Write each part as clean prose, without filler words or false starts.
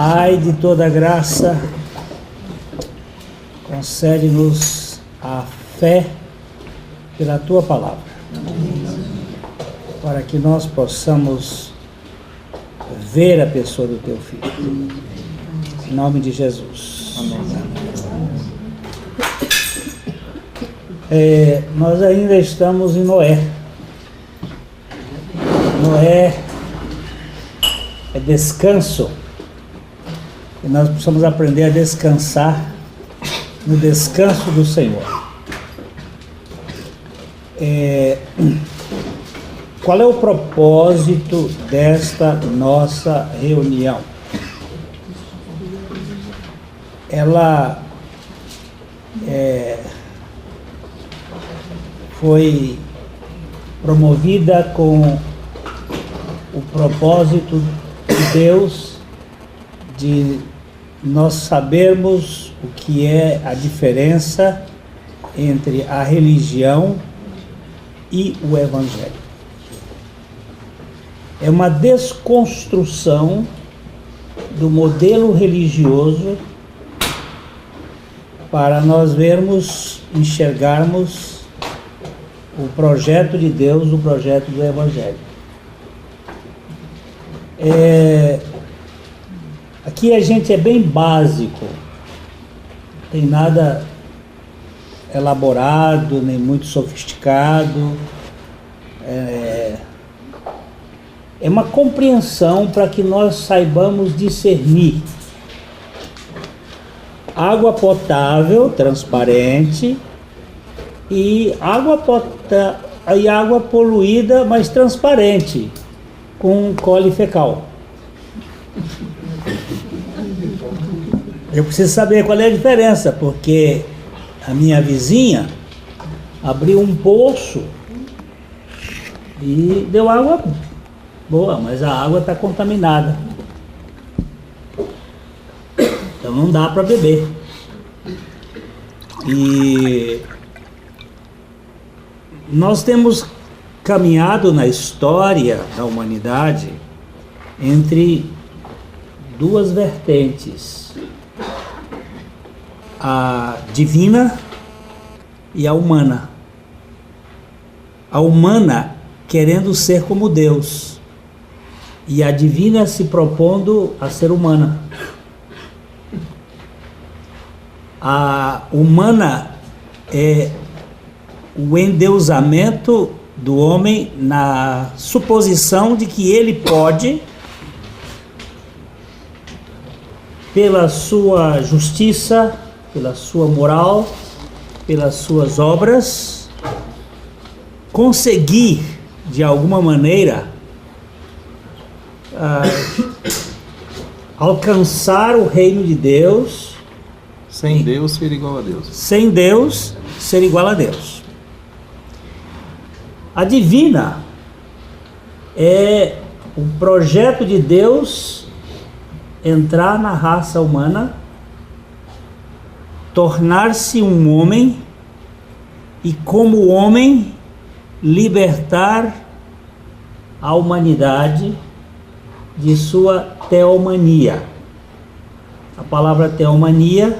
Pai de toda graça, concede-nos a fé pela Tua Palavra, para que nós possamos ver a pessoa do Teu Filho. Em nome de Jesus. Nós ainda estamos em Noé. Noé é descanso. E nós precisamos aprender a descansar no descanso do Senhor. Qual é o propósito desta nossa reunião? Ela foi promovida com o propósito de Deus de nós sabermos o que é a diferença entre a religião e o Evangelho. É uma desconstrução do modelo religioso para nós vermos, enxergarmos o projeto de Deus, o projeto do Evangelho. Aqui a gente é bem básico, não tem nada elaborado, nem muito sofisticado. É uma compreensão para que nós saibamos discernir água potável, transparente, e água poluída, mas transparente, com cole fecal. Eu preciso saber qual é a diferença, porque a minha vizinha abriu um poço e deu água boa, mas a água está contaminada. Então não dá para beber. E nós temos caminhado na história da humanidade entre duas vertentes: a divina e a humana. A humana querendo ser como Deus, e a divina se propondo a ser humana. A humana é o endeusamento do homem na suposição de que ele pode, pela sua justiça, pela sua moral, pelas suas obras, conseguir de alguma maneira alcançar o reino de Deus. Sem Deus ser igual a Deus. Sem Deus ser igual a Deus. A divina é o projeto de Deus entrar na raça humana, tornar-se um homem e, como homem, libertar a humanidade de sua teomania. A palavra teomania,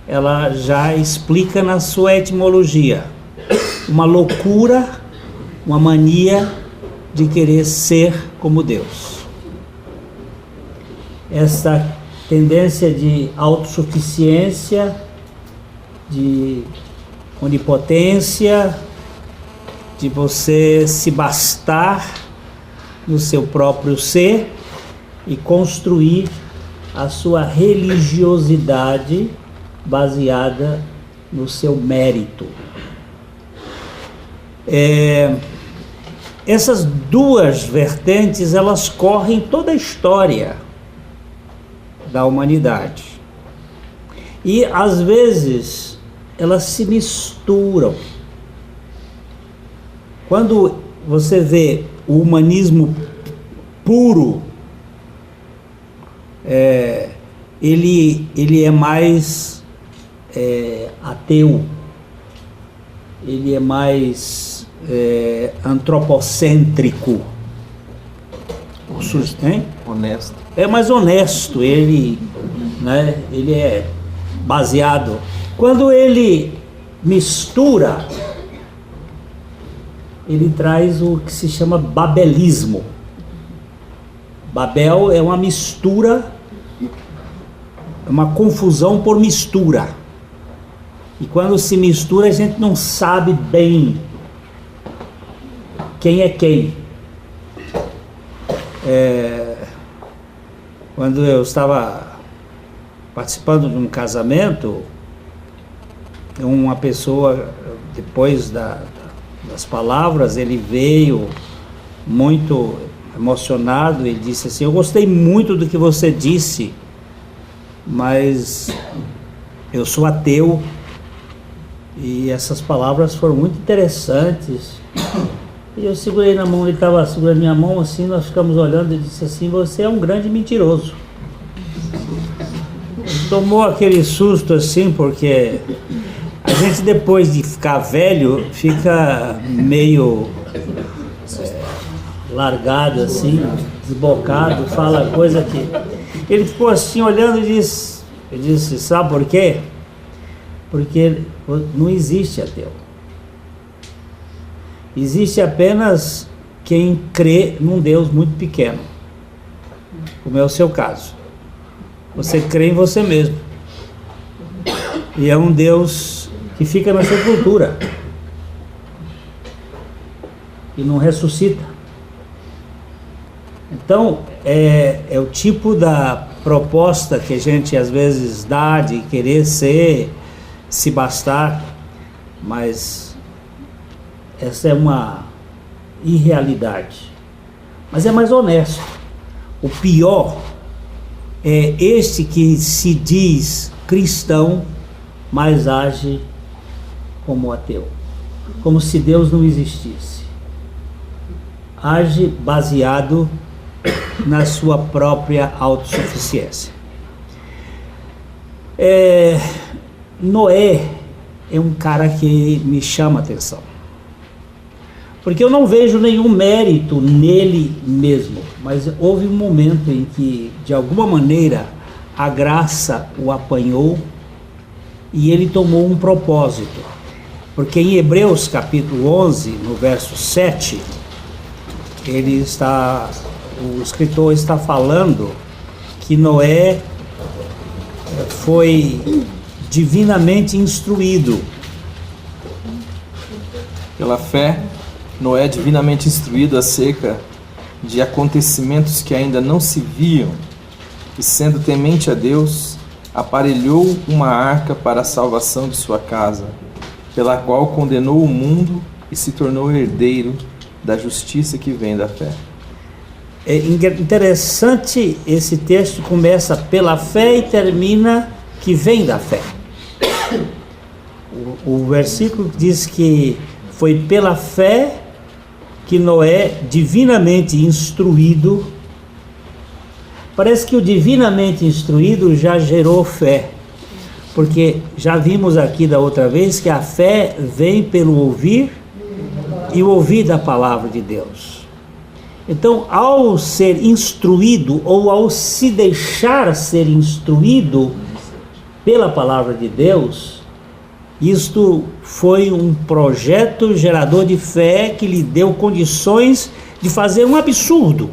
ela já explica na sua etimologia: uma loucura, uma mania de querer ser como Deus. Essa tendência de autossuficiência, de onipotência, de você se bastar no seu próprio ser e construir a sua religiosidade baseada no seu mérito. Essas duas vertentes, elas correm toda a história da humanidade. E às vezes elas se misturam. Quando você vê o humanismo puro, ele é mais ateu, ele é mais antropocêntrico. Honesto. é mais honesto, ele, né, ele é baseado. Quando ele mistura, ele traz o que se chama babelismo. Babel é uma mistura, é uma confusão por mistura. E quando se mistura, a gente não sabe bem quem é quem. Quando eu estava participando de um casamento, uma pessoa, depois das palavras, ele veio muito emocionado e disse assim: eu gostei muito do que você disse, mas eu sou ateu e essas palavras foram muito interessantes. E eu segurei na mão, ele estava segurando minha mão assim, nós ficamos olhando e disse assim: você é um grande mentiroso. Tomou aquele susto assim, porque a gente, depois de ficar velho, fica meio largado assim, desbocado, fala coisa que... Ele ficou assim olhando e disse, sabe por quê? Porque não existe ateu. Existe apenas quem crê num Deus muito pequeno, como é o seu caso. Você crê em você mesmo. E é um Deus que fica na sepultura e não ressuscita. Então, é o tipo da proposta que a gente às vezes dá de querer se bastar, mas essa é uma irrealidade. Mas é mais honesto. O pior é este que se diz cristão, mas age como ateu, como se Deus não existisse. Age baseado na sua própria autossuficiência. Noé é um cara que me chama a atenção, porque eu não vejo nenhum mérito nele mesmo, mas houve um momento em que, de alguma maneira, a graça o apanhou e ele tomou um propósito. Porque em Hebreus capítulo 11, no verso 7, o escritor está falando que Noé foi divinamente instruído. Pela fé, Noé, divinamente instruído acerca de acontecimentos que ainda não se viam, e sendo temente a Deus, aparelhou uma arca para a salvação de sua casa, pela qual condenou o mundo e se tornou herdeiro da justiça que vem da fé. É interessante, esse texto começa pela fé e termina que vem da fé. O versículo diz que foi pela fé que Noé, divinamente instruído, parece que o divinamente instruído já gerou fé, porque já vimos aqui da outra vez que a fé vem pelo ouvir e o ouvir da palavra de Deus. Então, ao ser instruído ou ao se deixar ser instruído pela palavra de Deus, isto foi um projeto gerador de fé que lhe deu condições de fazer um absurdo: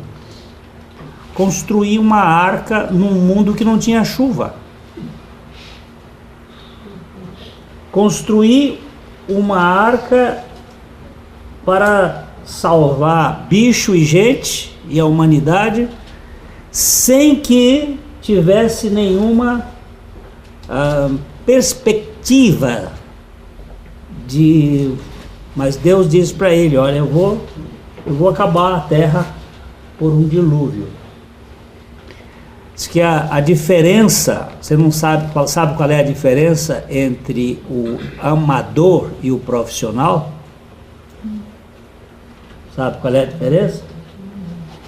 construir uma arca num mundo que não tinha chuva. Construir uma arca para salvar bicho e gente e a humanidade, sem que tivesse nenhuma perspectiva de... Mas Deus disse para ele: olha, eu vou acabar a terra por um dilúvio. Diz que a diferença, você não sabe qual é a diferença entre o amador e o profissional? Sabe qual é a diferença?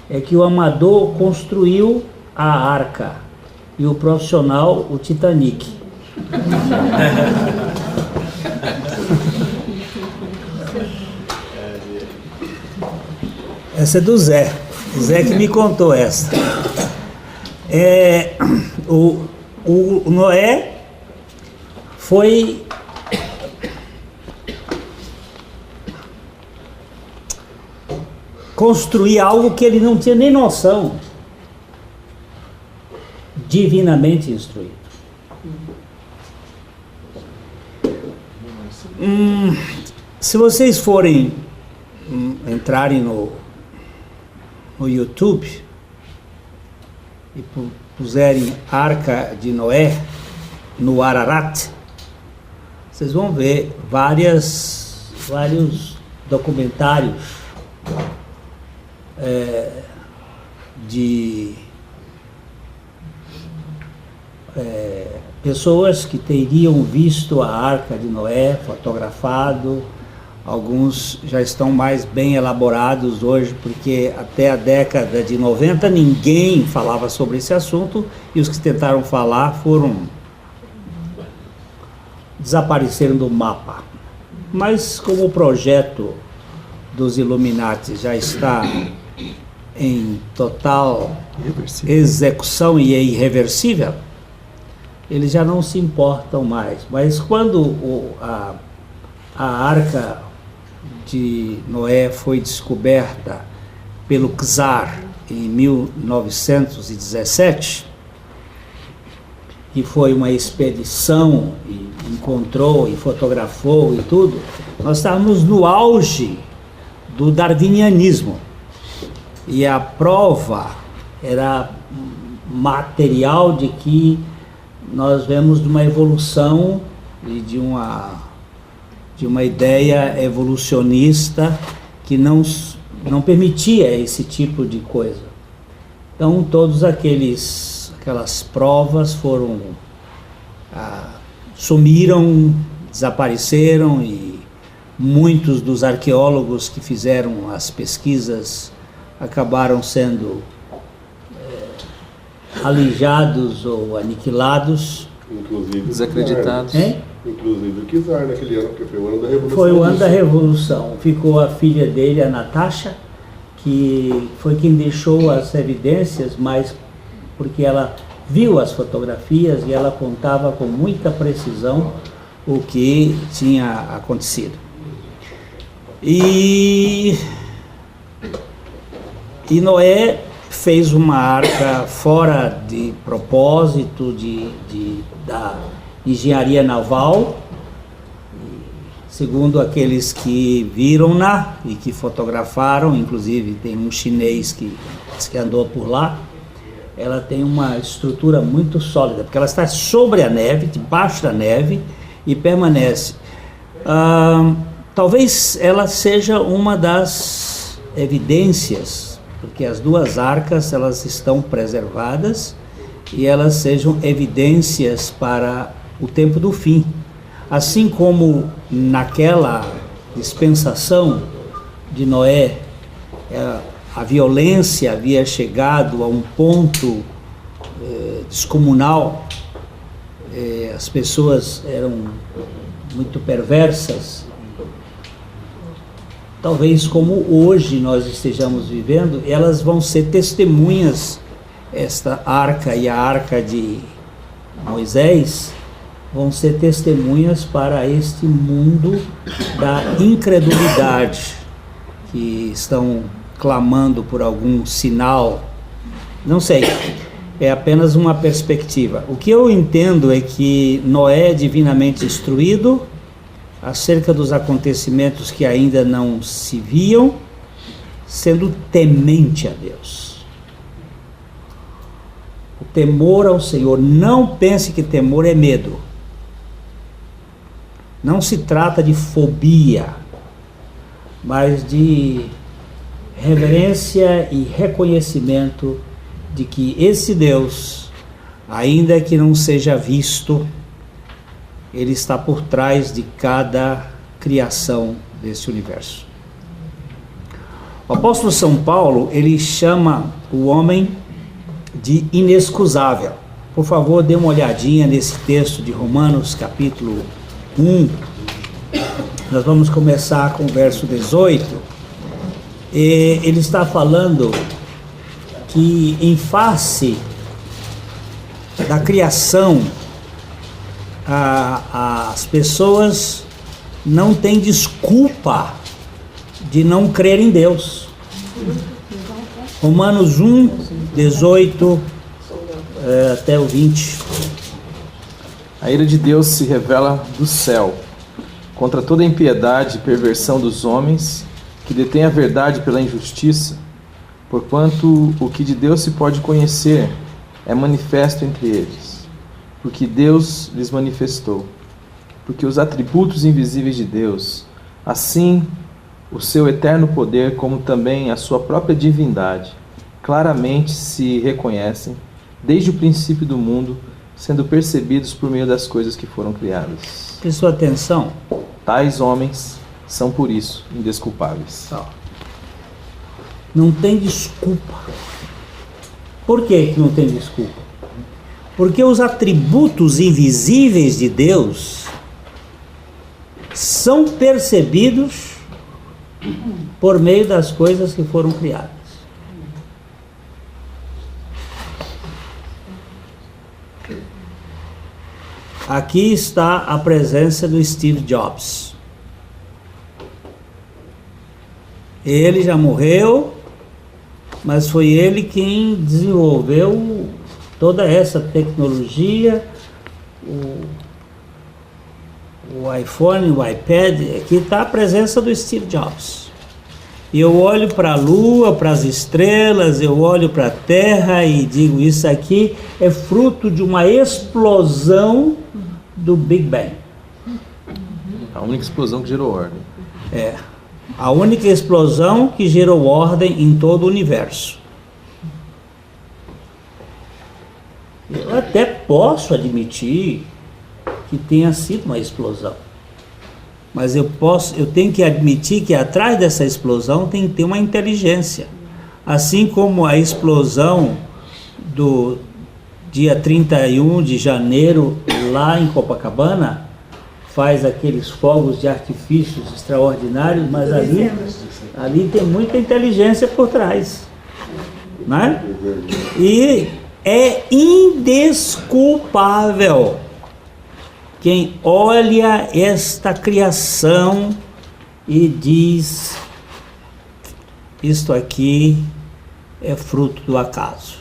É que o amador construiu a arca e o profissional o Titanic. Essa é do Zé. O Zé que me contou essa. O Noé foi construir algo que ele não tinha nem noção, divinamente instruído. Se vocês forem entrarem no YouTube e puserem Arca de Noé no Ararat, vocês vão ver vários documentários de pessoas que teriam visto a Arca de Noé fotografado. Alguns já estão mais bem elaborados hoje, porque até a década de 90 ninguém falava sobre esse assunto, e os que tentaram falar desapareceram do mapa. Mas como o projeto dos Illuminati já está em total execução e é irreversível, eles já não se importam mais. Mas quando a Arca de Noé foi descoberta pelo czar em 1917, que foi uma expedição e encontrou e fotografou e tudo, nós estávamos no auge do darwinianismo, e a prova era material de que nós vemos de uma evolução e de uma ideia evolucionista que não permitia esse tipo de coisa. Então todos aquelas provas sumiram, desapareceram, e muitos dos arqueólogos que fizeram as pesquisas acabaram sendo alijados ou aniquilados. Inclusive desacreditados. Inclusive o Kizar naquele ano, porque foi o ano da Revolução. Foi o ano da Revolução. Ficou a filha dele, a Natasha, que foi quem deixou as evidências, mas porque ela viu as fotografias e ela contava com muita precisão o que tinha acontecido. E Noé fez uma arca fora de propósito da engenharia naval, segundo aqueles que viram-na e que fotografaram. Inclusive tem um chinês que andou por lá. Ela tem uma estrutura muito sólida, porque ela está sobre a neve, debaixo da neve, e permanece. Talvez ela seja uma das evidências, porque as duas arcas elas estão preservadas, e elas sejam evidências para o tempo do fim. Assim como naquela dispensação de Noé, a violência havia chegado a um ponto descomunal, as pessoas eram muito perversas. Talvez como hoje nós estejamos vivendo, elas vão ser testemunhas. Esta arca e a arca de Moisés vão ser testemunhas para este mundo da incredulidade, que estão clamando por algum sinal. Não sei, é apenas uma perspectiva. O que eu entendo é que Noé é divinamente instruído acerca dos acontecimentos que ainda não se viam, sendo temente a Deus. O temor ao Senhor. Não pense que temor é medo. Não se trata de fobia, mas de reverência e reconhecimento de que esse Deus, ainda que não seja visto, Ele está por trás de cada criação desse universo. O apóstolo São Paulo, ele chama o homem de inexcusável. Por favor, dê uma olhadinha nesse texto de Romanos, capítulo 1. Nós vamos começar com o verso 18. Ele está falando que, em face da criação, as pessoas não têm desculpa de não crer em Deus. Romanos 1, 18 até o 20. A ira de Deus se revela do céu contra toda impiedade e perversão dos homens que detêm a verdade pela injustiça, porquanto o que de Deus se pode conhecer é manifesto entre eles, porque Deus lhes manifestou. Porque os atributos invisíveis de Deus, assim o seu eterno poder, como também a sua própria divindade, claramente se reconhecem desde o princípio do mundo, sendo percebidos por meio das coisas que foram criadas. Prestou atenção? Tais homens são por isso indesculpáveis. Não tem desculpa. Por que não tem desculpa? Porque os atributos invisíveis de Deus são percebidos por meio das coisas que foram criadas. Aqui está a presença do Steve Jobs. Ele já morreu, mas foi ele quem desenvolveu toda essa tecnologia, o iPhone, o iPad. Aqui está a presença do Steve Jobs. E eu olho para a Lua, para as estrelas, eu olho para a Terra e digo, isso aqui é fruto de uma explosão do Big Bang. A única explosão que gerou ordem. É. A única explosão que gerou ordem em todo o universo. Eu até posso admitir que tenha sido uma explosão. Mas eu tenho que admitir que atrás dessa explosão tem que ter uma inteligência. Assim como a explosão do dia 31 de janeiro lá em Copacabana faz aqueles fogos de artifícios extraordinários, mas ali tem muita inteligência por trás, né? E é indesculpável quem olha esta criação e diz, isto aqui é fruto do acaso.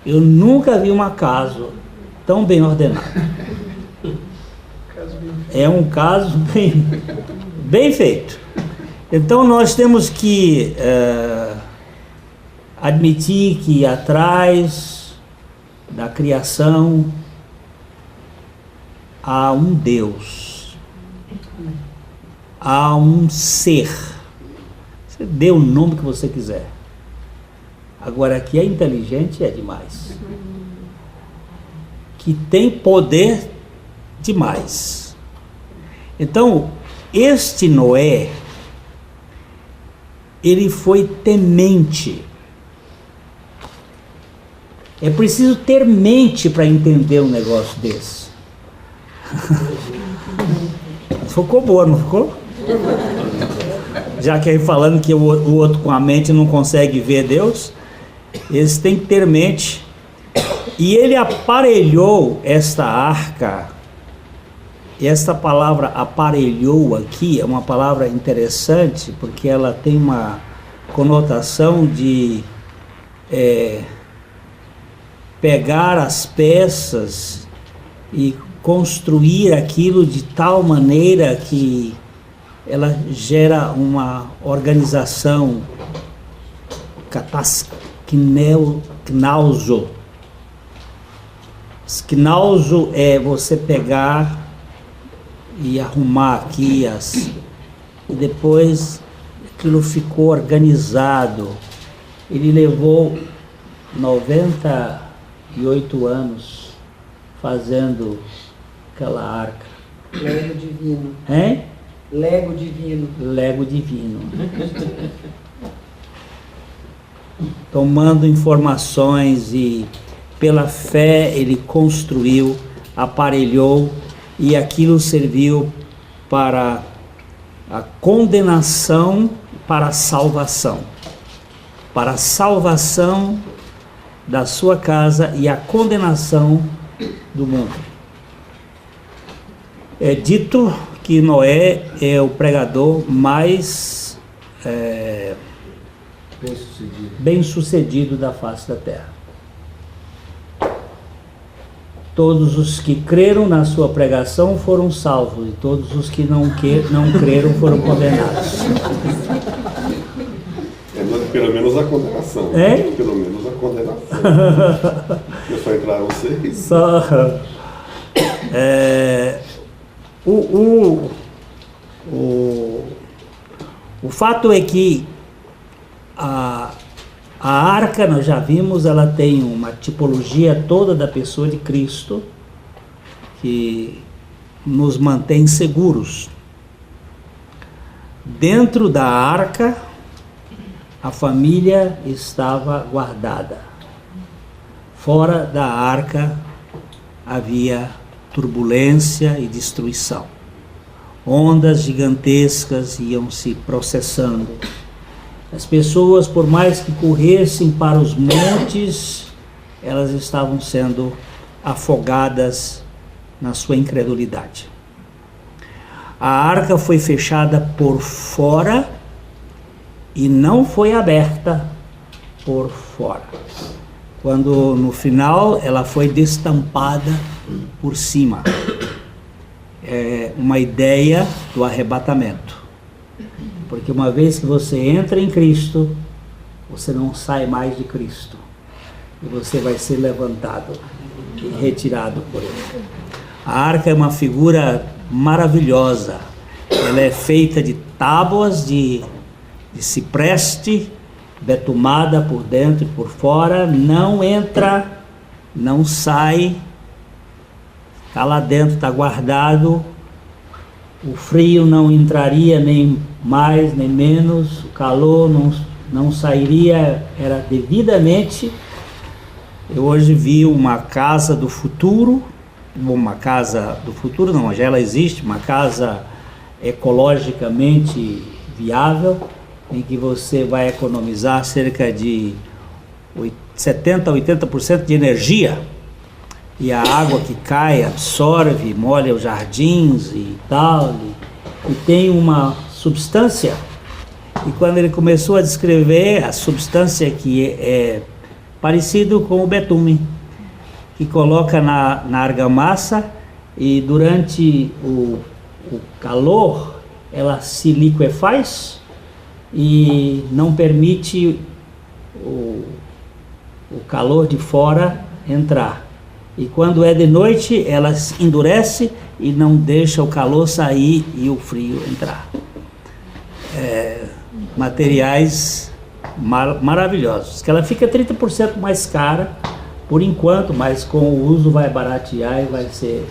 Eu nunca vi um acaso tão bem ordenado. É um caso bem feito. Então nós temos que admitir que atrás da criação há um Deus, há um ser. Você dê o nome que você quiser. Agora, que é inteligente é demais. Que tem poder demais. Então, este Noé, ele foi temente. É preciso ter mente para entender um negócio desse. Ficou boa, não ficou? Já que aí falando que o outro com a mente não consegue ver Deus, eles têm que ter mente. E ele aparelhou esta arca. E esta palavra aparelhou aqui é uma palavra interessante, porque ela tem uma conotação de pegar as peças e construir aquilo de tal maneira que ela gera uma organização knauso. Knauso é você pegar e arrumar aqui e depois aquilo ficou organizado. Ele levou 98 anos fazendo aquela arca. Lego divino. Hein? Lego divino. Lego divino. Tomando informações e pela fé ele construiu, aparelhou, e aquilo serviu para a condenação, para a salvação. Para a salvação da sua casa e a condenação do mundo. É dito que Noé é o pregador mais bem-sucedido da face da terra. Todos os que creram na sua pregação foram salvos, e todos os que não creram foram condenados. Pelo menos a condenação. É? Pelo menos a condenação. Eu só entraram 6. Só, o fato é que a arca, nós já vimos, ela tem uma tipologia toda da pessoa de Cristo, que nos mantém seguros. Dentro da arca, a família estava guardada. Fora da arca havia turbulência e destruição. Ondas gigantescas iam se processando. As pessoas, por mais que corressem para os montes, elas estavam sendo afogadas na sua incredulidade. A arca foi fechada por fora e não foi aberta por fora. Quando no final ela foi destampada por cima. É uma ideia do arrebatamento. Porque uma vez que você entra em Cristo, você não sai mais de Cristo. E você vai ser levantado e retirado por Ele. A arca é uma figura maravilhosa. Ela é feita de tábuas de cipreste, betumada por dentro e por fora. Não entra, não sai. Está lá dentro, está guardado. O frio não entraria nem mais nem menos, o calor não sairia, era devidamente. Eu hoje vi uma casa do futuro, não, já ela existe, uma casa ecologicamente viável, em que você vai economizar cerca de 70% a 80% de energia. E a água que cai absorve, molha os jardins e tal, e tem uma substância. E quando ele começou a descrever a substância que é parecido com o betume, que coloca na argamassa e durante o calor ela se liquefaz e não permite o calor de fora entrar. E quando é de noite, ela endurece e não deixa o calor sair e o frio entrar. Materiais maravilhosos. Que ela fica 30% mais cara, por enquanto, mas com o uso vai baratear e vai ser...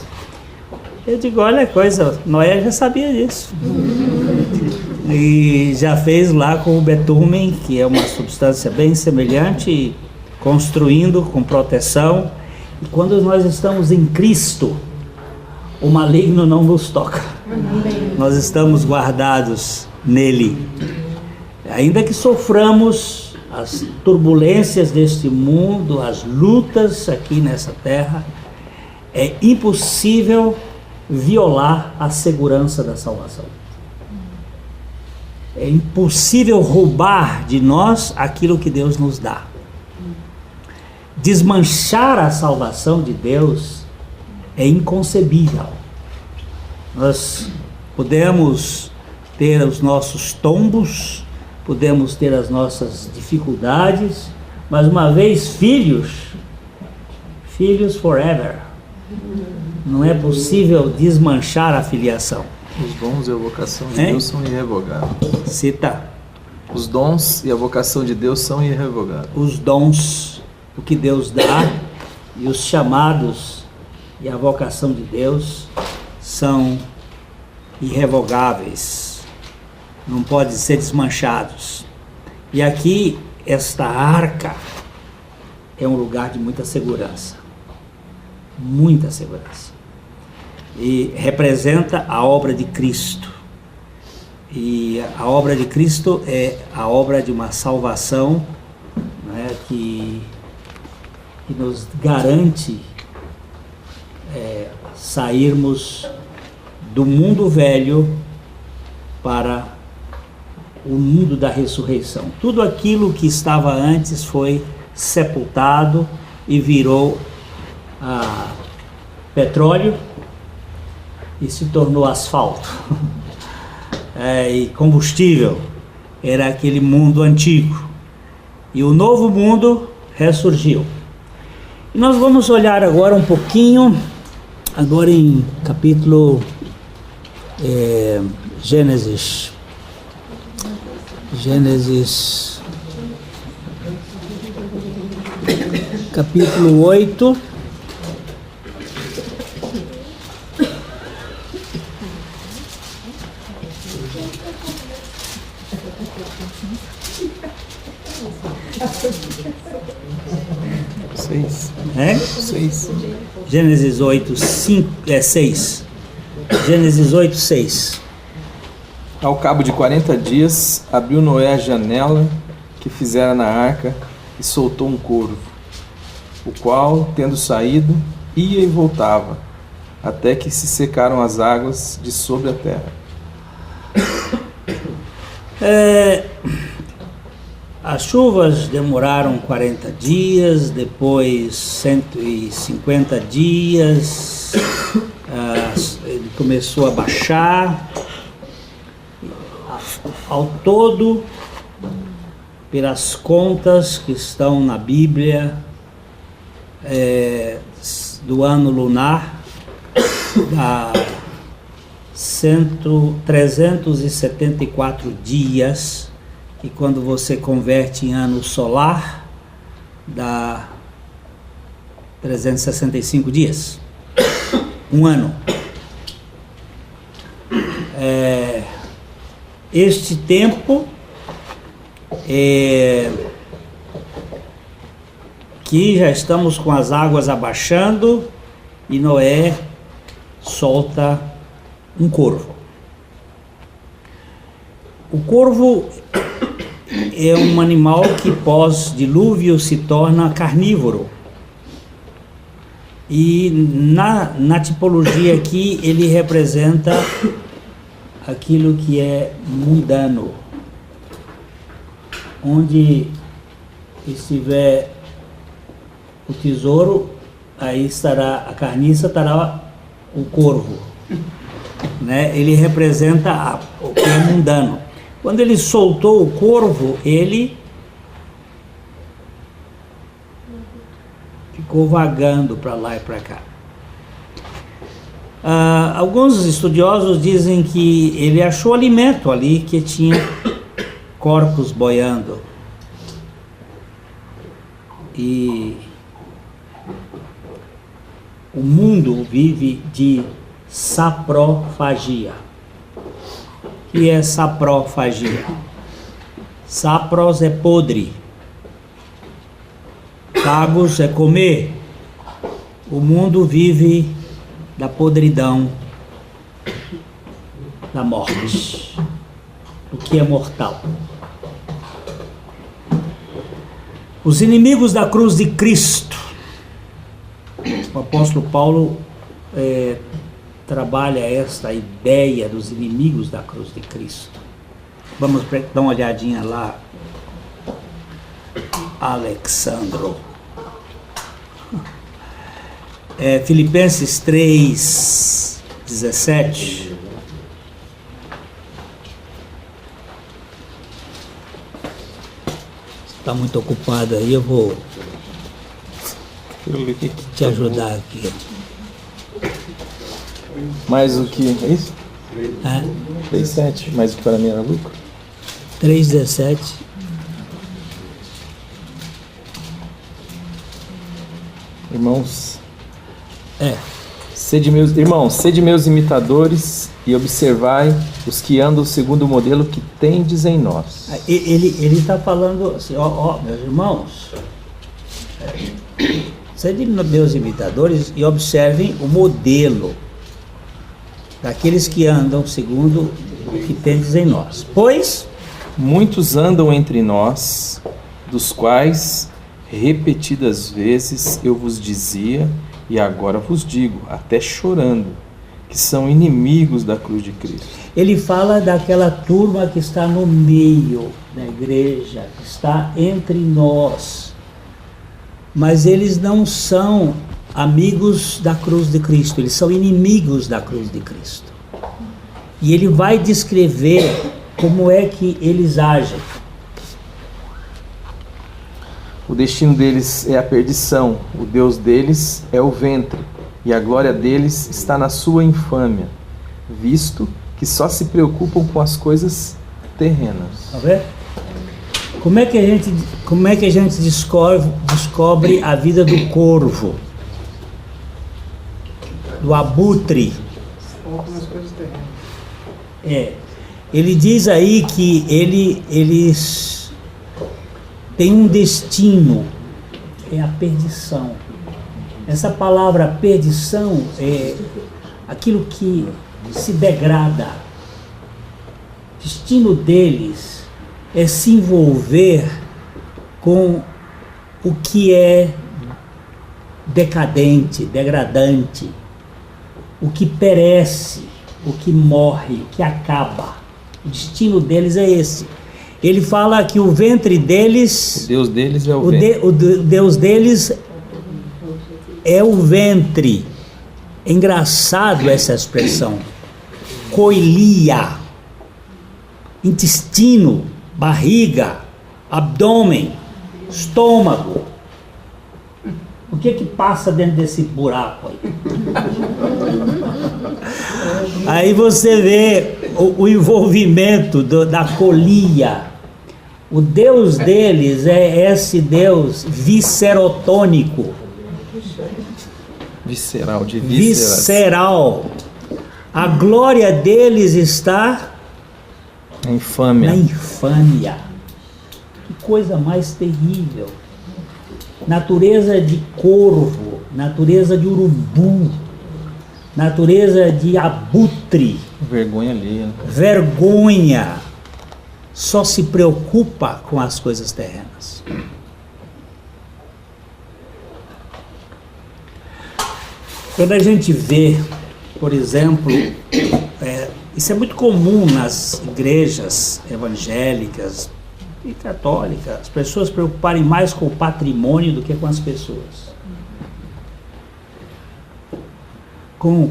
Eu digo, olha a coisa, Noé já sabia disso. E já fez lá com o betume, que é uma substância bem semelhante, construindo com proteção. E quando nós estamos em Cristo, o maligno não nos toca. Nós estamos guardados nele. Ainda que soframos as turbulências deste mundo, as lutas aqui nessa terra, é impossível violar a segurança da salvação. É impossível roubar de nós aquilo que Deus nos dá. Desmanchar a salvação de Deus é inconcebível. Nós podemos ter os nossos tombos, podemos ter as nossas dificuldades, mas uma vez filhos forever. Não é possível desmanchar a filiação. Os dons e a vocação de Deus são irrevogáveis. Cita. Os dons e a vocação de Deus são irrevogáveis. Os dons, o que Deus dá, e os chamados e a vocação de Deus são irrevogáveis. Não podem ser desmanchados. E aqui, esta arca é um lugar de muita segurança. Muita segurança. E representa a obra de Cristo. E a obra de Cristo é a obra de uma salvação, né, que que nos garante sairmos do mundo velho para o mundo da ressurreição. Tudo aquilo que estava antes foi sepultado e virou petróleo e se tornou asfalto. E combustível era aquele mundo antigo. E o novo mundo ressurgiu. E nós vamos olhar agora um pouquinho, agora em capítulo Gênesis, capítulo 8. Seis. Gênesis 8, 6. Gênesis 8, 6. Ao cabo de 40 dias, abriu Noé a janela que fizera na arca e soltou um corvo, o qual, tendo saído, ia e voltava, até que se secaram as águas de sobre a terra. As chuvas demoraram 40 dias, depois 150 dias, ele começou a baixar. Ao todo, pelas contas que estão na Bíblia, do ano lunar, dá 374 dias, e quando você converte em ano solar, dá 365 dias. Um ano. Este tempo que já estamos com as águas abaixando e Noé solta um corvo. O corvo é um animal que pós-dilúvio se torna carnívoro. E na tipologia aqui ele representa aquilo que é mundano. Onde estiver o tesouro, aí estará a carniça, estará o corvo, né? Ele representa o que é mundano. Quando ele soltou o corvo, ele ficou vagando para lá e para cá. Alguns estudiosos dizem que ele achou alimento ali, que tinha corpos boiando. E o mundo vive de saprofagia. O que é saprofagia? Sapros é podre. Fagos é comer. O mundo vive da podridão, da morte, o que é mortal. Os inimigos da cruz de Cristo. O apóstolo Paulo trabalha esta ideia dos inimigos da cruz de Cristo. Vamos dar uma olhadinha lá, Alexandro. Filipenses 3, 17. Está muito ocupado aí, eu vou te ajudar aqui. Mais o que? É isso? 3,7. Mais o que para mim era lucro? 3,17. Irmãos, sede meus imitadores e observai os que andam segundo o modelo que tendes em nós. Ele está falando assim, meus irmãos, sede meus imitadores e observem o modelo daqueles que andam segundo o que tendes em nós. Pois muitos andam entre nós, dos quais Repetidas vezes eu vos dizia, e agora vos digo, até chorando, que são inimigos da cruz de Cristo. Ele fala daquela turma que está no meio da igreja, que está entre nós, mas eles não são amigos da cruz de Cristo, eles são inimigos da cruz de Cristo. E ele vai descrever como é que eles agem. O destino deles é a perdição, o Deus deles é o ventre, e a glória deles está na sua infâmia, visto que só se preocupam com as coisas terrenas. Tá vendo? Como é que a gente descobre a vida do corvo, do abutre? Ele diz aí que eles têm um destino, é a perdição. Essa palavra perdição é aquilo que se degrada. O destino deles é se envolver com o que é decadente, degradante, o que perece, o que morre, o que acaba. O destino deles é esse. Ele fala que o ventre deles... O Deus deles é o ventre. O Deus deles é o ventre. É engraçado essa expressão. Coilia, intestino, barriga, abdômen, estômago. O que passa dentro desse buraco aí? Aí você vê o envolvimento da colia. O Deus deles é esse Deus viscerotônico. Visceral, de visceral. A glória deles está na infâmia. Na infâmia. Que coisa mais terrível. Natureza de corvo, natureza de urubu, natureza de abutre. Vergonha alheia. Vergonha. Só se preocupa com as coisas terrenas. Quando a gente vê, por exemplo, isso é muito comum nas igrejas evangélicas e católicas, as pessoas se preocuparem mais com o patrimônio do que com as pessoas. Com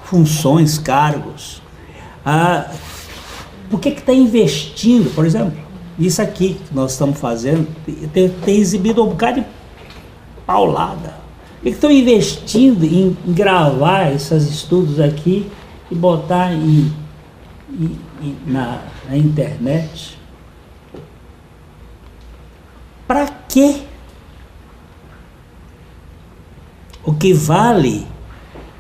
funções, cargos. Por que está investindo, por exemplo, isso aqui que nós estamos fazendo, tem exibido um bocado de paulada. Por que estão investindo em gravar esses estudos aqui e botar na internet? Para quê? O que vale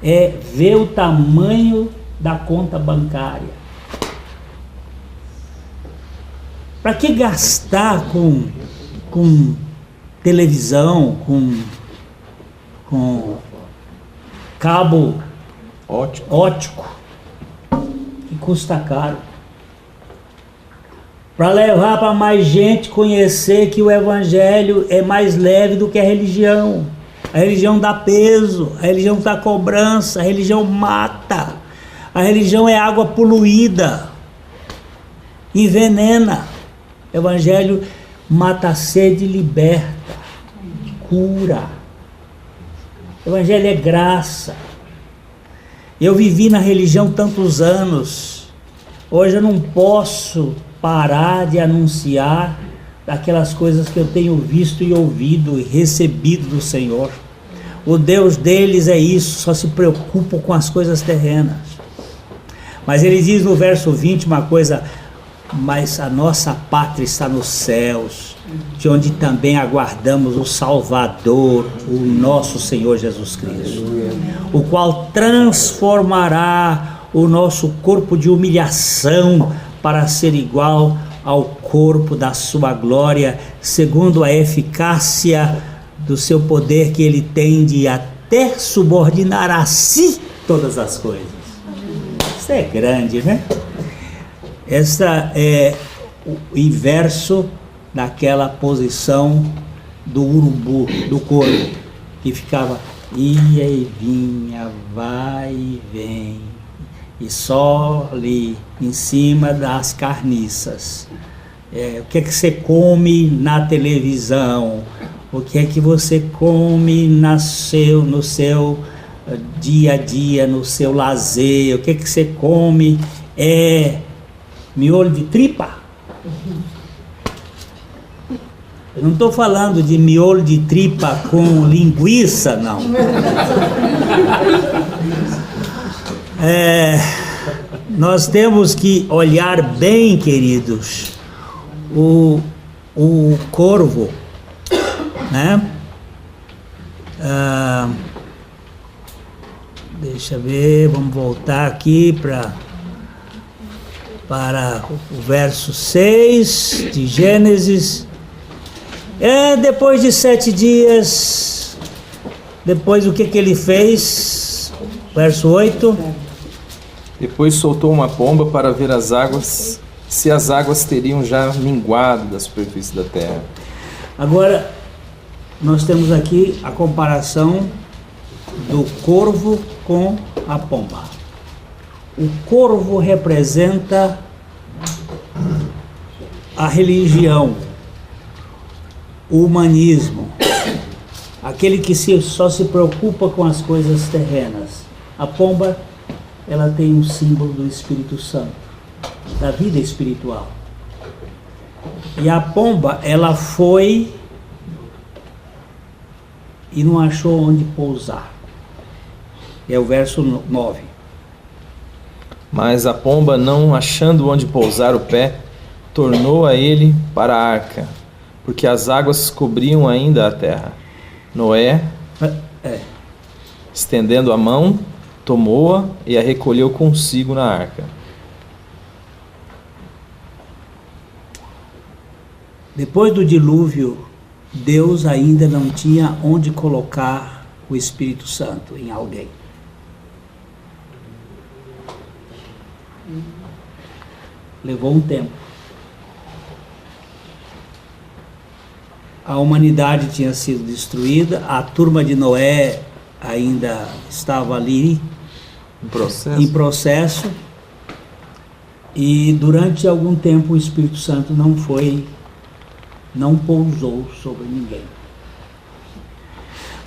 é ver o tamanho da conta bancária. Para que gastar com televisão, com cabo óptico, que custa caro? Para levar para mais gente conhecer que o evangelho é mais leve do que a religião. A religião dá peso, a religião dá cobrança, a religião mata. A religião é água poluída, envenena. O evangelho mata a sede e liberta, cura. O evangelho é graça. Eu vivi na religião tantos anos. Hoje eu não posso parar de anunciar daquelas coisas que eu tenho visto e ouvido e recebido do Senhor. O Deus deles é isso, só se preocupam com as coisas terrenas. Mas ele diz no verso 20 uma coisa: mas a nossa pátria está nos céus, de onde também aguardamos o Salvador, o nosso Senhor Jesus Cristo, o qual transformará o nosso corpo de humilhação para ser igual ao corpo da sua glória, segundo a eficácia do seu poder que ele tem de até subordinar a si todas as coisas. Isso é grande, né? Essa é o inverso daquela posição do urubu, do corvo, que ficava ia e vinha, vai e vem, e só ali em cima das carniças. O que é que você come na televisão? O que é que você come no seu dia a dia, no seu lazer? O que é que você come? Miolo de tripa? Eu não estou falando de miolo de tripa com linguiça, não. Nós temos que olhar bem, queridos, o corvo, né? Deixa eu ver, vamos voltar aqui para o verso 6 de Gênesis. Depois de 7 dias, depois o que ele fez? Verso 8. Depois soltou uma pomba para ver as águas, se as águas teriam já minguado da superfície da terra. Agora, nós temos aqui a comparação do corvo com a pomba. O corvo representa a religião, o humanismo, aquele que só se preocupa com as coisas terrenas. A pomba, ela tem um símbolo do Espírito Santo, da vida espiritual. E a pomba, ela foi e não achou onde pousar. É o verso 9. Mas a pomba, não achando onde pousar o pé, tornou a ele para a arca, porque as águas cobriam ainda a terra. Noé, estendendo a mão, tomou-a e a recolheu consigo na arca. Depois do dilúvio, Deus ainda não tinha onde colocar o Espírito Santo em alguém. Levou um tempo. A humanidade tinha sido destruída, a turma de Noé ainda estava ali em processo, e durante algum tempo o Espírito Santo não pousou sobre ninguém.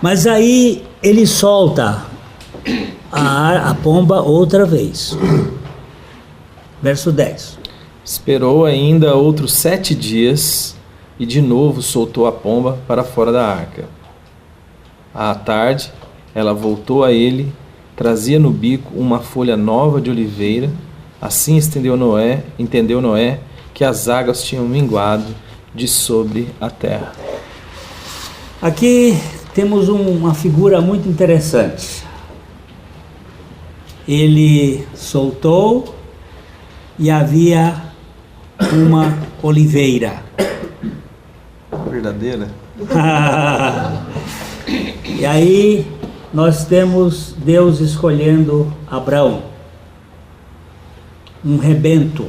Mas aí ele solta a pomba outra vez. Verso 10. Esperou ainda outros 7 dias e de novo soltou a pomba para fora da arca. À tarde, ela voltou a ele, trazia no bico uma folha nova de oliveira. Assim entendeu Noé que as águas tinham minguado de sobre a terra. Aqui temos uma figura muito interessante. Ele soltou e havia uma oliveira. Verdadeira? E aí nós temos Deus escolhendo Abraão, um rebento,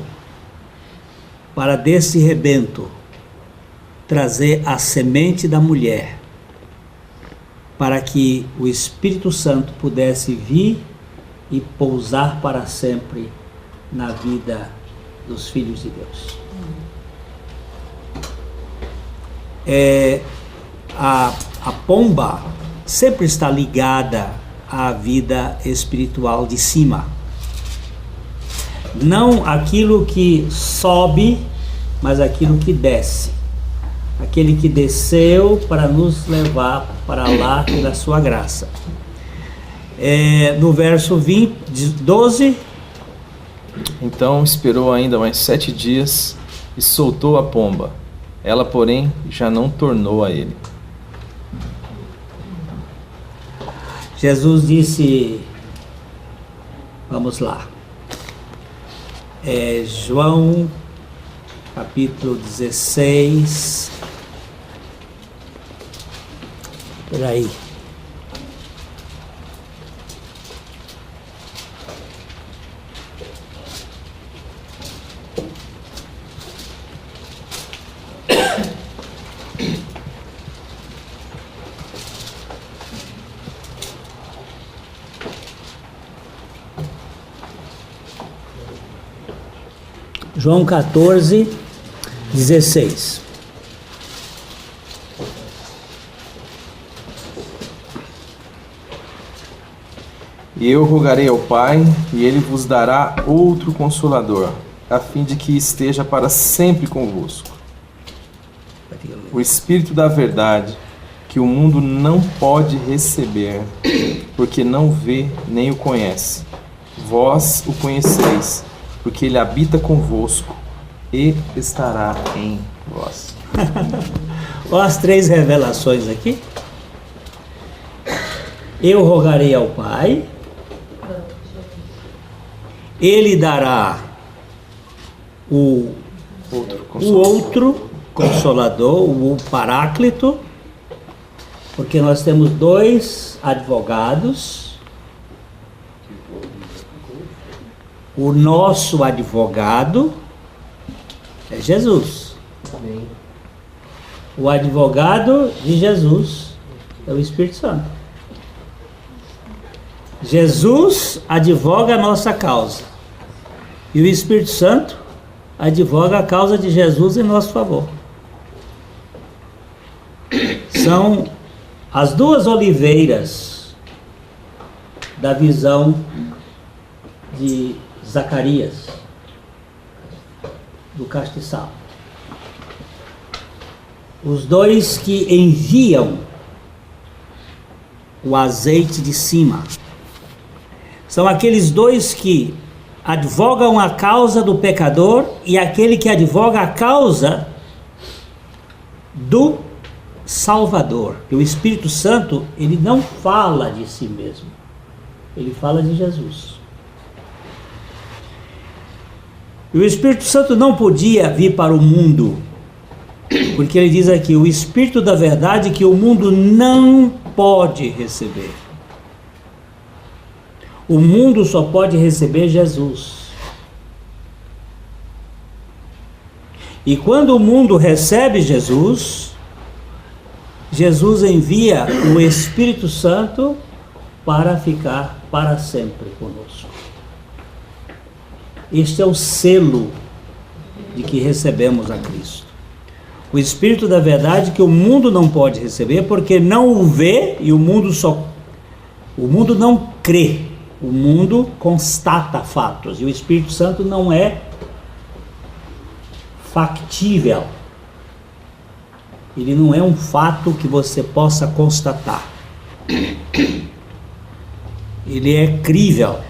para desse rebento trazer a semente da mulher, para que o Espírito Santo pudesse vir e pousar para sempre na vida dos filhos de Deus. A pomba sempre está ligada à vida espiritual de cima. Não aquilo que sobe, mas aquilo que desce. Aquele que desceu para nos levar para lá pela sua graça. No verso 12. Então esperou ainda mais 7 dias e soltou a pomba. Ela, porém, já não tornou a ele. Jesus disse, vamos lá, João capítulo 16, peraí, João 14, 16. E eu rogarei ao Pai, e Ele vos dará outro Consolador, a fim de que esteja para sempre convosco. O Espírito da verdade, que o mundo não pode receber, porque não vê nem o conhece. Vós o conheceis, porque Ele habita convosco e estará em vós. Olha as 3 revelações aqui. Eu rogarei ao Pai, Ele dará o outro Consolador, o Paráclito, porque nós temos 2 advogados. O nosso advogado é Jesus. O advogado de Jesus é o Espírito Santo. Jesus advoga a nossa causa. E o Espírito Santo advoga a causa de Jesus em nosso favor. São as 2 oliveiras da visão de Zacarias, do castiçal. Os 2 que enviam o azeite de cima. São aqueles 2 que advogam a causa do pecador e aquele que advoga a causa do Salvador. E o Espírito Santo, ele não fala de si mesmo, ele fala de Jesus. E o Espírito Santo não podia vir para o mundo, porque ele diz aqui, o Espírito da verdade que o mundo não pode receber. O mundo só pode receber Jesus. E quando o mundo recebe Jesus, Jesus envia o Espírito Santo para ficar para sempre conosco. Este é o selo de que recebemos a Cristo. O Espírito da verdade que o mundo não pode receber porque não o vê e o mundo não crê. O mundo constata fatos e o Espírito Santo não é factível. Ele não é um fato que você possa constatar. Ele é crível.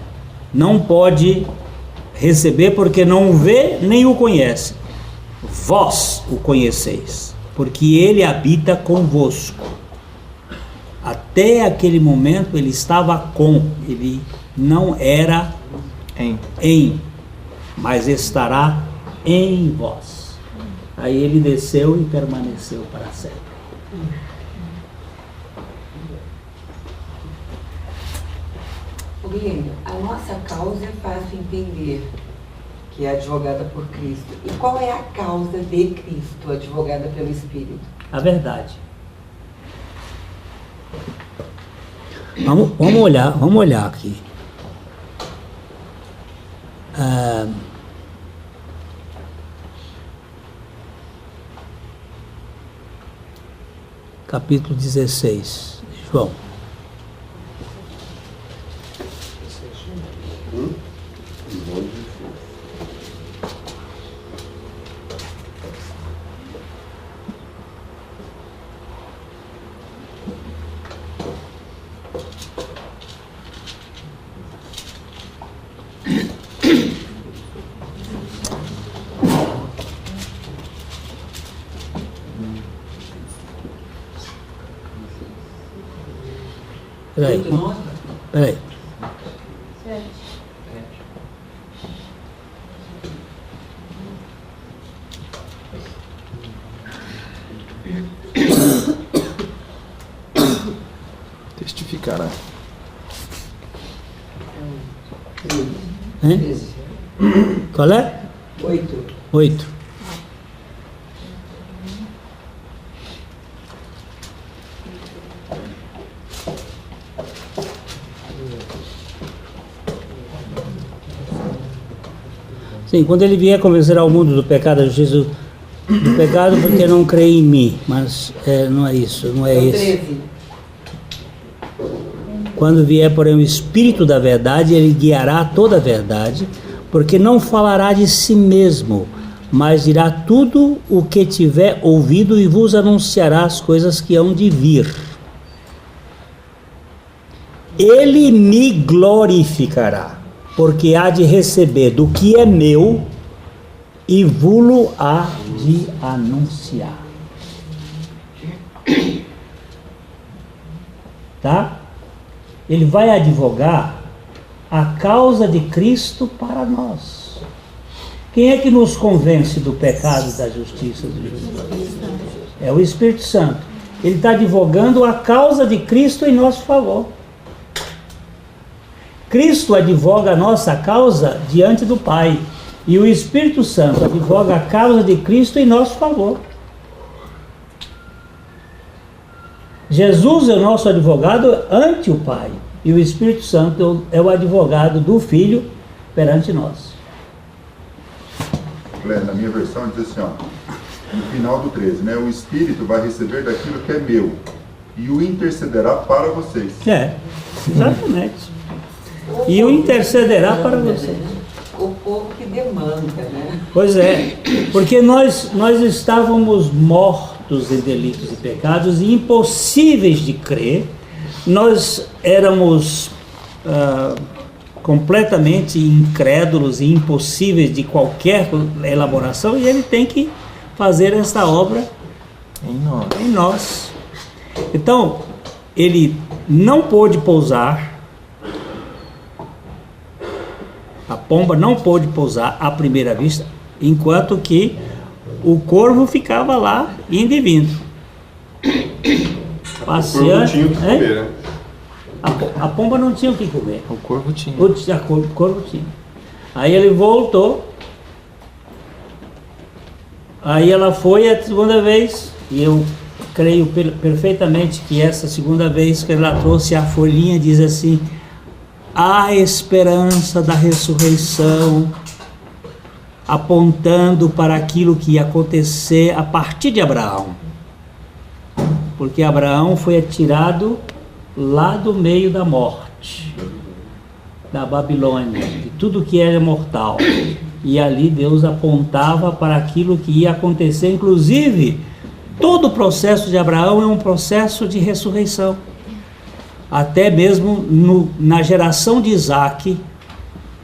Não pode receber porque não o vê nem o conhece. Vós o conheceis, porque ele habita convosco. Até aquele momento ele estava com, ele não era em, mas estará em vós. Aí ele desceu e permaneceu para sempre. Guilherme, a nossa causa é fácil entender, que é advogada por Cristo. E qual é a causa de Cristo, advogada pelo Espírito? A verdade. Vamos olhar aqui. Capítulo 16, João. Peraí. Testificará. Qual é? 8. Sim, quando ele vier convencer ao mundo do pecado, da justiça do pecado, porque não crê em mim. Mas não é isso, não é isso. 13. Quando vier, porém, o Espírito da verdade, ele guiará toda a verdade, porque não falará de si mesmo, mas dirá tudo o que tiver ouvido e vos anunciará as coisas que hão de vir. Ele me glorificará, porque há de receber do que é meu e vulo há de anunciar. Tá? Ele vai advogar a causa de Cristo para nós. Quem é que nos convence do pecado, da justiça, do juízo? É o Espírito Santo. Ele está advogando a causa de Cristo em nosso favor. Cristo advoga a nossa causa diante do Pai. E o Espírito Santo advoga a causa de Cristo em nosso favor. Jesus é o nosso advogado ante o Pai. E o Espírito Santo é o advogado do Filho perante nós. Na minha versão diz assim, ó, no final do 13, né? O Espírito vai receber daquilo que é meu e o intercederá para vocês. Exatamente. E o intercederá para vocês. O povo que demanda, né? Pois é, porque nós estávamos mortos em delitos e pecados e impossíveis de crer. Nós éramos completamente incrédulos e impossíveis de qualquer elaboração, e ele tem que fazer essa obra em nós. Então, ele não pôde pousar, a pomba não pôde pousar à primeira vista, enquanto que o corvo ficava lá indo e vindo. Passeando. Tinha o que comer, né? A pomba não tinha o que comer. O corvo tinha. O corvo tinha. Aí ele voltou. Aí ela foi a segunda vez. E eu creio perfeitamente que essa segunda vez que ela trouxe a folhinha, diz assim: há esperança da ressurreição, apontando para aquilo que ia acontecer a partir de Abraão. Porque Abraão foi atirado lá do meio da morte, da Babilônia, de tudo que era mortal. E ali Deus apontava para aquilo que ia acontecer. Inclusive, todo o processo de Abraão é um processo de ressurreição. Até mesmo na geração de Isaac,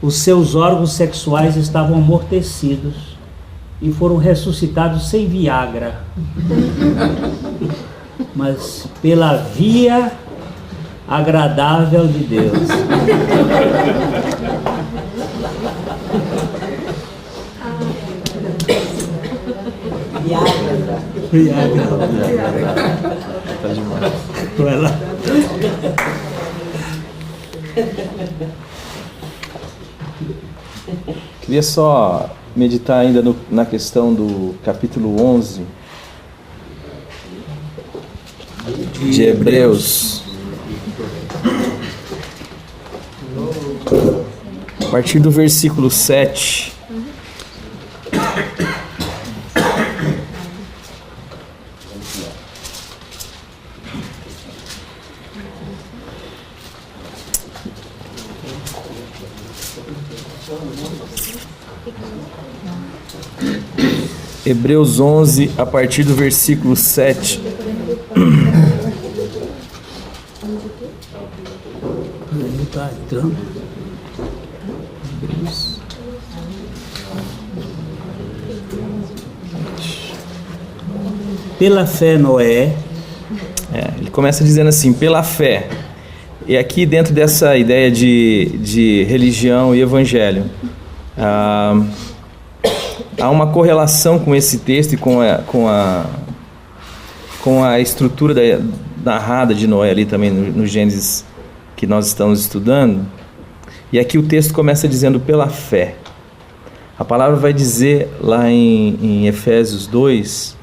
os seus órgãos sexuais estavam amortecidos e foram ressuscitados sem Viagra, mas pela via agradável de Deus. Viagra. Tá demais. Vai lá. Queria só meditar ainda na questão do capítulo 11 de Hebreus. A partir do versículo 7. Hebreus 11, a partir do versículo 7. Ele está entrando. Pela fé, Noé. Ele começa dizendo assim: pela fé. E aqui, dentro dessa ideia de religião e evangelho, há uma correlação com esse texto e com a estrutura narrada de Noé ali também no Gênesis que nós estamos estudando. E aqui o texto começa dizendo pela fé. A palavra vai dizer lá em Efésios 2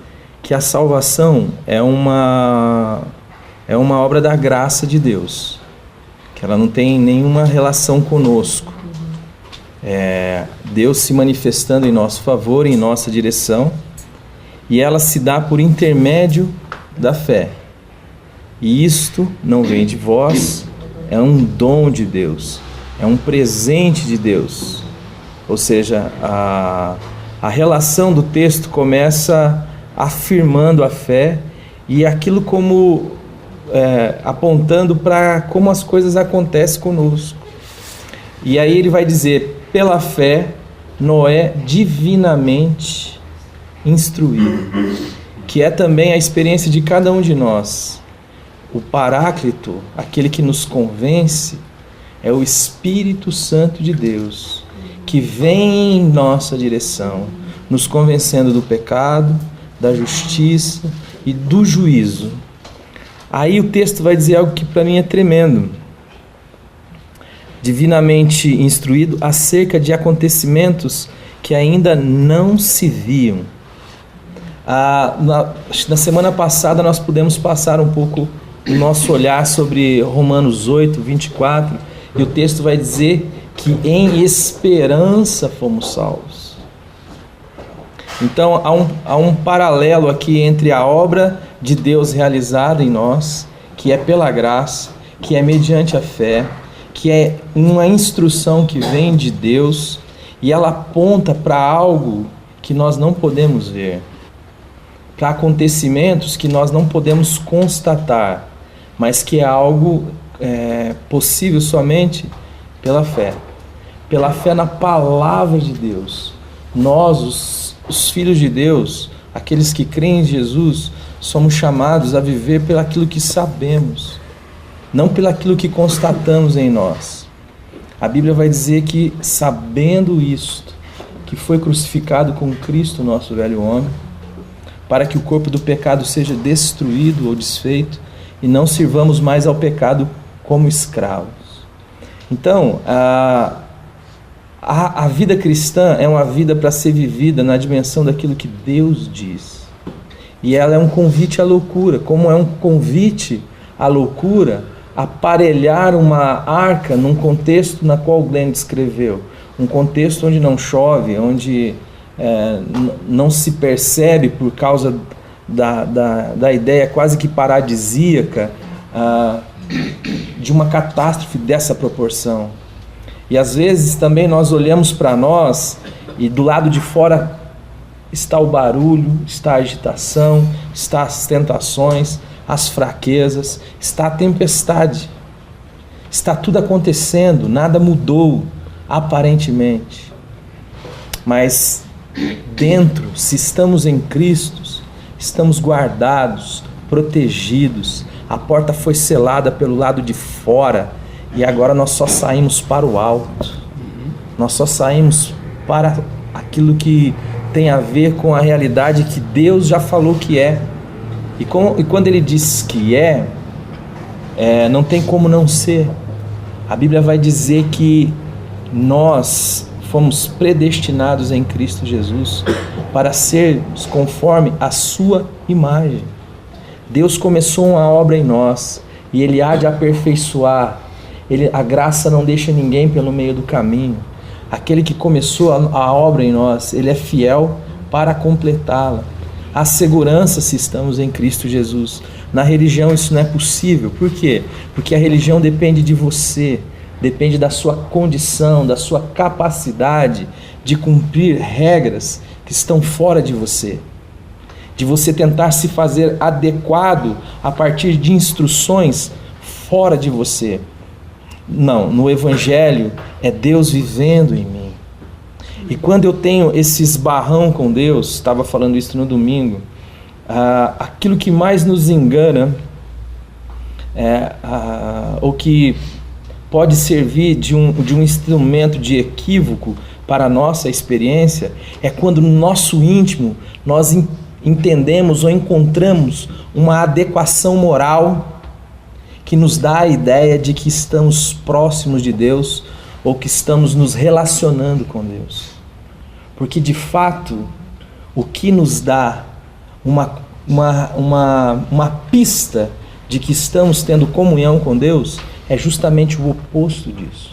que a salvação é uma obra da graça de Deus, que ela não tem nenhuma relação conosco. Deus se manifestando em nosso favor, em nossa direção, e ela se dá por intermédio da fé. E isto não vem de vós, é um dom de Deus, é um presente de Deus. Ou seja, a relação do texto começa afirmando a fé e aquilo como apontando para como as coisas acontecem conosco. E aí ele vai dizer, pela fé, Noé divinamente instruído, que é também a experiência de cada um de nós. O Paráclito, aquele que nos convence, é o Espírito Santo de Deus, que vem em nossa direção, nos convencendo do pecado, da justiça e do juízo. Aí o texto vai dizer algo que para mim é tremendo. Divinamente instruído acerca de acontecimentos que ainda não se viam. Na semana passada nós pudemos passar um pouco o nosso olhar sobre Romanos 8, 24, e o texto vai dizer que em esperança fomos salvos. Então há um paralelo aqui entre a obra de Deus realizada em nós, que é pela graça, que é mediante a fé, que é uma instrução que vem de Deus, e ela aponta para algo que nós não podemos ver, para acontecimentos que nós não podemos constatar, mas que é algo possível somente pela fé na palavra de Deus. Nós, os filhos de Deus, aqueles que creem em Jesus, somos chamados a viver pelo aquilo que sabemos, não pelo aquilo que constatamos em nós. A Bíblia vai dizer que, sabendo isto, que foi crucificado com Cristo, nosso velho homem, para que o corpo do pecado seja destruído ou desfeito, e não sirvamos mais ao pecado como escravos. Então, a vida cristã é uma vida para ser vivida na dimensão daquilo que Deus diz. E ela é um convite à loucura, como é um convite à loucura aparelhar uma arca num contexto na qual o Glenn descreveu. Um contexto onde não chove, onde não se percebe por causa da ideia quase que paradisíaca de uma catástrofe dessa proporção. E às vezes também nós olhamos para nós e do lado de fora está o barulho, está a agitação, está as tentações, as fraquezas, está a tempestade, está tudo acontecendo, nada mudou aparentemente. Mas dentro, se estamos em Cristo, estamos guardados, protegidos, a porta foi selada pelo lado de fora e agora nós só saímos para o alto, nós só saímos para aquilo que tem a ver com a realidade que Deus já falou que é. E quando Ele diz que não tem como não ser. A Bíblia vai dizer que nós fomos predestinados em Cristo Jesus para sermos conforme a sua imagem. Deus começou uma obra em nós e Ele há de aperfeiçoar. A graça não deixa ninguém pelo meio do caminho. Aquele que começou a obra em nós, Ele é fiel para completá-la. Há segurança se estamos em Cristo Jesus. Na religião isso não é possível. Por quê? Porque a religião depende de você, depende da sua condição, da sua capacidade de cumprir regras que estão fora de você, de você tentar se fazer adequado a partir de instruções fora de você. Não, no Evangelho é Deus vivendo em mim. E quando eu tenho esse esbarrão com Deus, estava falando isso no domingo, aquilo que mais nos engana, ou que pode servir de um instrumento de equívoco para a nossa experiência, é quando no nosso íntimo nós entendemos ou encontramos uma adequação moral que nos dá a ideia de que estamos próximos de Deus ou que estamos nos relacionando com Deus. Porque de fato, o que nos dá uma pista de que estamos tendo comunhão com Deus é justamente o oposto disso.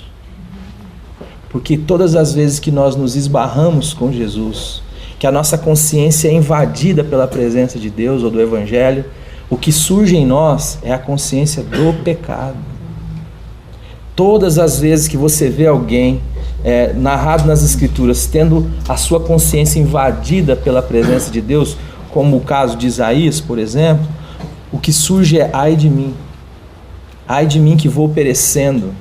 Porque todas as vezes que nós nos esbarramos com Jesus, que a nossa consciência é invadida pela presença de Deus ou do Evangelho, o que surge em nós é a consciência do pecado. Todas as vezes que você vê alguém narrado nas Escrituras tendo a sua consciência invadida pela presença de Deus, como o caso de Isaías, por exemplo, o que surge é: ai de mim que vou perecendo,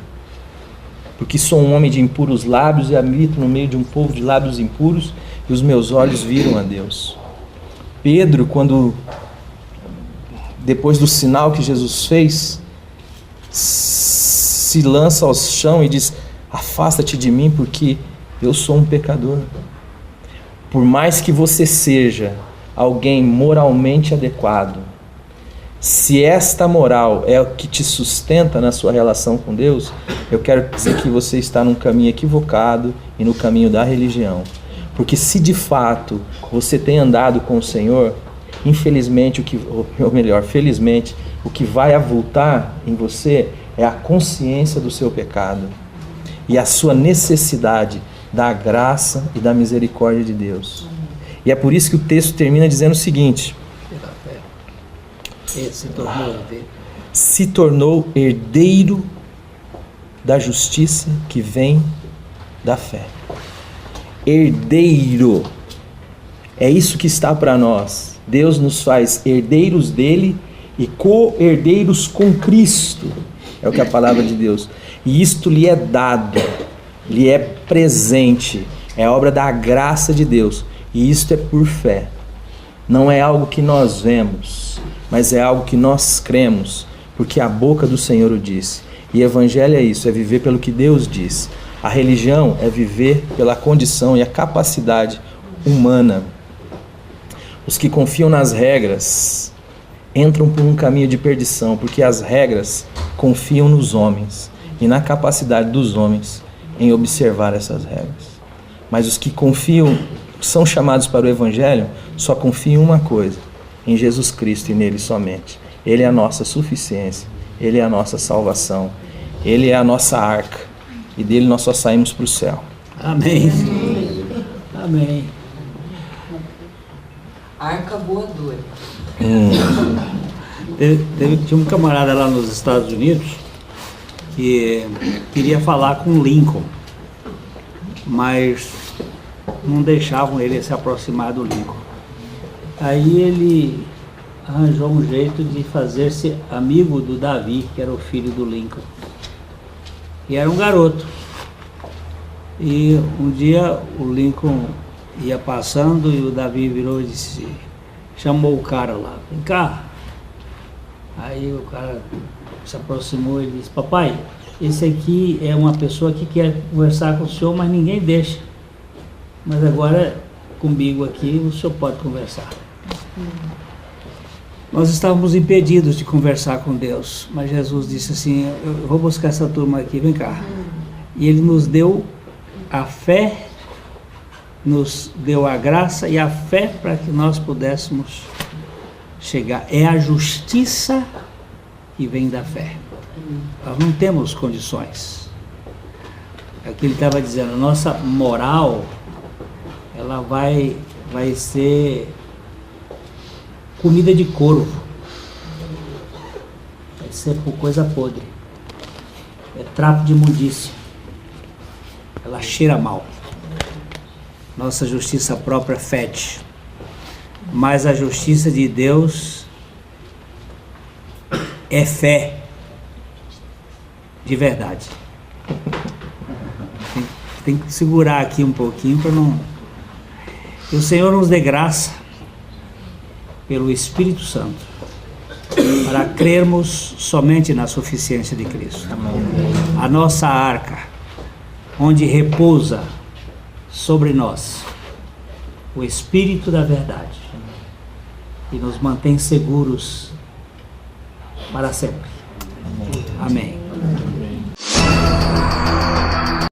porque sou um homem de impuros lábios e habito no meio de um povo de lábios impuros, e os meus olhos viram a Deus. Pedro, quando depois do sinal que Jesus fez, se lança ao chão e diz: afasta-te de mim, porque eu sou um pecador. Por mais que você seja alguém moralmente adequado, se esta moral é o que te sustenta na sua relação com Deus, eu quero dizer que você está num caminho equivocado e no caminho da religião. Porque se de fato você tem andado com o Senhor, infelizmente, felizmente, o que vai avultar em você é a consciência do seu pecado e a sua necessidade da graça e da misericórdia de Deus. E é por isso que o texto termina dizendo o seguinte: se tornou herdeiro da justiça que vem da fé. Herdeiro. É isso que está para nós. Deus nos faz herdeiros dele e co-herdeiros com Cristo. É o que a palavra de Deus. E isto lhe é dado, lhe é presente. É obra da graça de Deus. E isto é por fé. Não é algo que nós vemos, mas é algo que nós cremos, porque a boca do Senhor o disse. E evangelho é isso, é viver pelo que Deus diz. A religião é viver pela condição e a capacidade humana. Os que confiam nas regras entram por um caminho de perdição, porque as regras confiam nos homens e na capacidade dos homens em observar essas regras. Mas os que confiam, são chamados para o evangelho, só confiam em uma coisa: em Jesus Cristo e nele somente. Ele é a nossa suficiência, ele é a nossa salvação, ele é a nossa arca, e dele nós só saímos para o céu. Amém. Amém. Arca voadora. Tinha um camarada lá nos Estados Unidos que queria falar com Lincoln, mas não deixavam ele se aproximar do Lincoln. Aí ele arranjou um jeito de fazer-se amigo do Davi, que era o filho do Lincoln. E era um garoto. E um dia o Lincoln ia passando e o Davi virou e disse, chamou o cara lá: vem cá. Aí o cara se aproximou e disse: papai, esse aqui é uma pessoa que quer conversar com o senhor, mas ninguém deixa. Mas agora comigo aqui o senhor pode conversar. Nós estávamos impedidos de conversar com Deus, mas Jesus disse assim: eu vou buscar essa turma aqui, vem cá. E ele nos deu a fé, nos deu a graça e a fé para que nós pudéssemos chegar. É a justiça que vem da fé. Nós não temos condições. É o que ele estava dizendo, a nossa moral, ela vai ser comida de corvo, vai ser por coisa podre, é trapo de imundícia, ela cheira mal. Nossa justiça própria fede, mas a justiça de Deus é fé de verdade. Tem que segurar aqui um pouquinho para não... Que o Senhor nos dê graça pelo Espírito Santo para crermos somente na suficiência de Cristo. A nossa arca, onde repousa sobre nós o Espírito da verdade e nos mantém seguros para sempre. Amém.